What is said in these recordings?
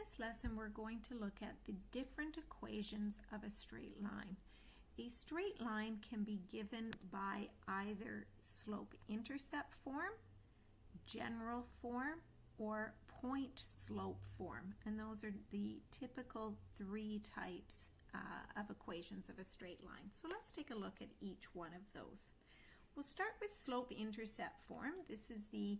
this lesson, we're going to look at the different equations of a straight line. A straight line can be given by either slope-intercept form, general form, or point slope form. And those are the typical three types of equations of a straight line. So let's take a look at each one of those. We'll start with slope-intercept form. This is the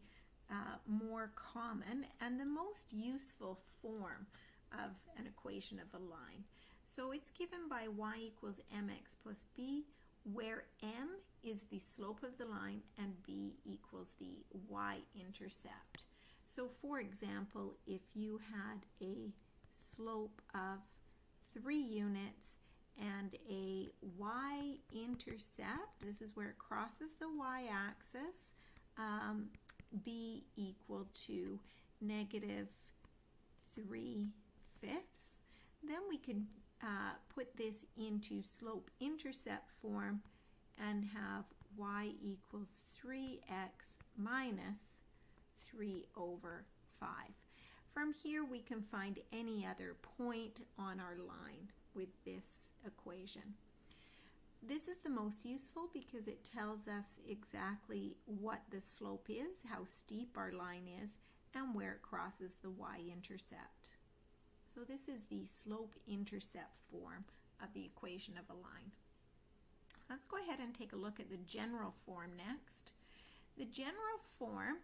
more common and the most useful form of an equation of a line. So it's given by y equals mx plus b, where m is the slope of the line and b equals the y-intercept. So for example, if you had a slope of 3 units and a y-intercept, this is where it crosses the y-axis, b equal to -3/5, then we can put this into slope-intercept form and have y equals 3x minus 3/5. From here we can find any other point on our line with this equation. This is the most useful because it tells us exactly what the slope is, how steep our line is, and where it crosses the y-intercept. So this is the slope-intercept form of the equation of a line. Let's go ahead and take a look at the general form next. The general form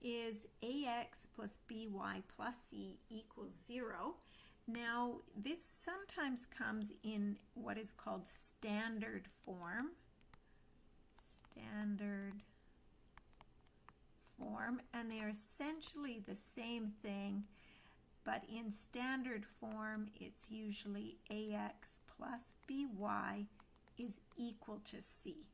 is ax plus by plus c equals 0. Now, this sometimes comes in what is called standard form. Standard form, and they are essentially the same thing, but in standard form, it's usually ax plus by is equal to c.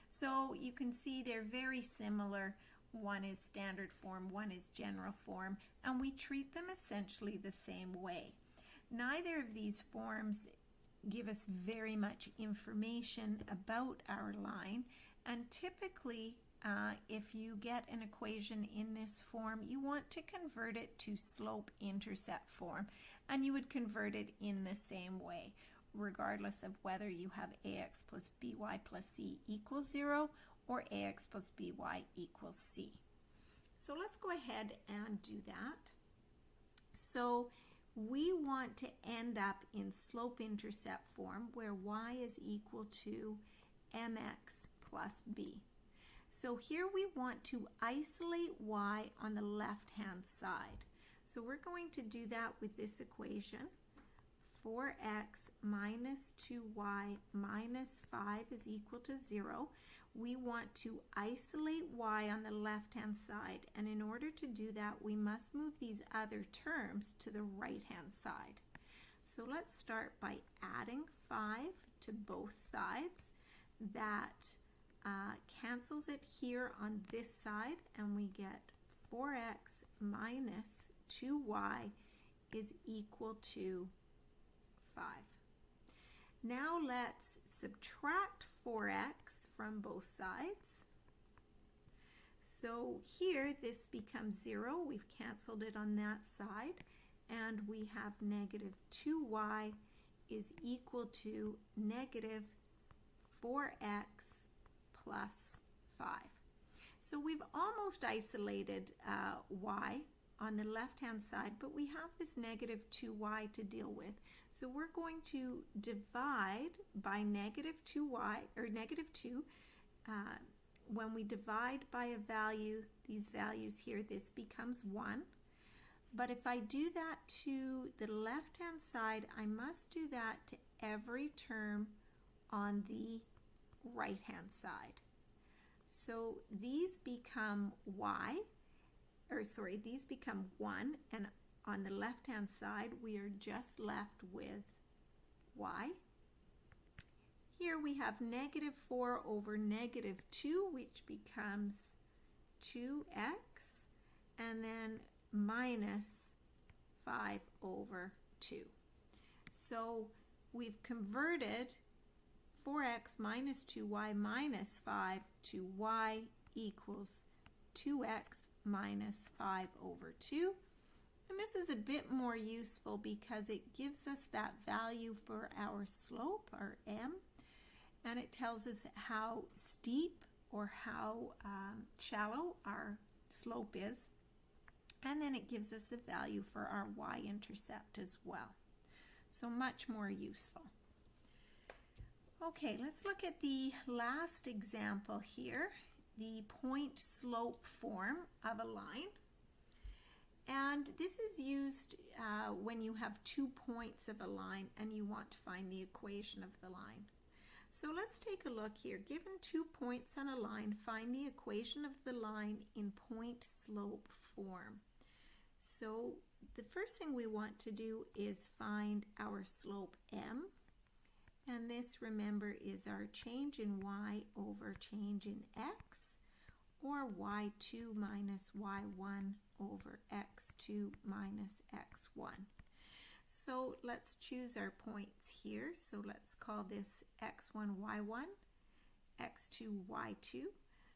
So you can see they're very similar. One is standard form, one is general form, and we treat them essentially the same way. Neither of these forms give us very much information about our line, and typically if you get an equation in this form, you want to convert it to slope-intercept form, and you would convert it in the same way, regardless of whether you have ax plus by plus c equals 0 or ax plus by equals c. So let's go ahead and do that. So we want to end up in slope-intercept form where y is equal to mx plus b. So here we want to isolate y on the left-hand side. So we're going to do that with this equation. 4x minus 2y minus 5 is equal to 0. We want to isolate y on the left-hand side, and in order to do that, we must move these other terms to the right-hand side. So let's start by adding 5 to both sides. That cancels it here on this side, and we get 4x minus 2y is equal to 5. Now let's subtract 4x from both sides. So here this becomes 0. We've canceled it on that side, and we have -2y is equal to -4x plus 5. So we've almost isolated y on the left-hand side, but we have this -2y to deal with. So we're going to divide by -2y, or -2. When we divide by a value, these values here, this becomes 1. But if I do that to the left-hand side, I must do that to every term on the right-hand side. So these become these become 1, and on the left-hand side, we are just left with y. Here we have -4 over -2, which becomes 2x, and then minus 5 over 2. So we've converted 4x minus 2y minus 5 to y equals 2x minus 5 over 2. And this is a bit more useful because it gives us that value for our slope, our m, and it tells us how steep or how shallow our slope is. And then it gives us a value for our y-intercept as well. So much more useful. Okay, let's look at the last example here, the point slope form of a line. And this is used when you have 2 points of a line and you want to find the equation of the line. So let's take a look here. Given 2 points on a line, find the equation of the line in point slope form. So the first thing we want to do is find our slope m. And this, remember, is our change in y over change in x, or y2 minus y1 over x2 minus x1. So let's choose our points here. So let's call this x1, y1, x2, y2.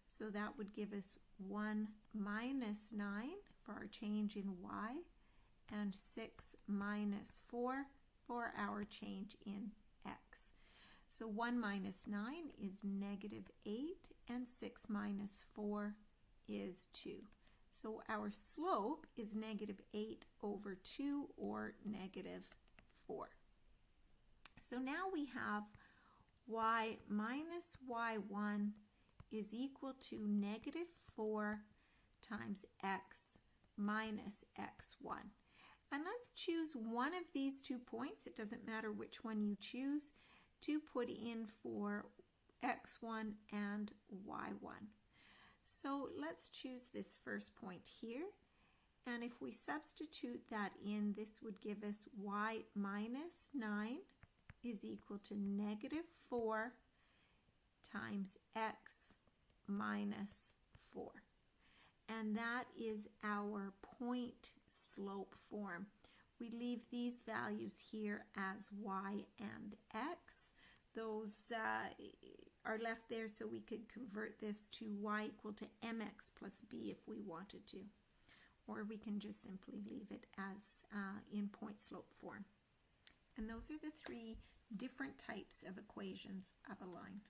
So that would give us 1 minus 9 for our change in y, and 6 minus 4 for our change in x. So 1 minus 9 is negative 8, and 6 minus 4 is 2. So our slope is negative 8 over 2, or negative 4. So now we have y minus y1 is equal to negative 4 times x minus x1. And let's choose one of these 2 points, it doesn't matter which one you choose, to put in for x1 and y1. So let's choose this first point here, and if we substitute that in, this would give us y minus 9 is equal to negative 4 times x minus 4. And that is our point slope form. We leave these values here as y and x. Those are left there so we could convert this to y equal to mx plus b if we wanted to. Or we can just simply leave it as in point slope form. And those are the 3 different types of equations of a line.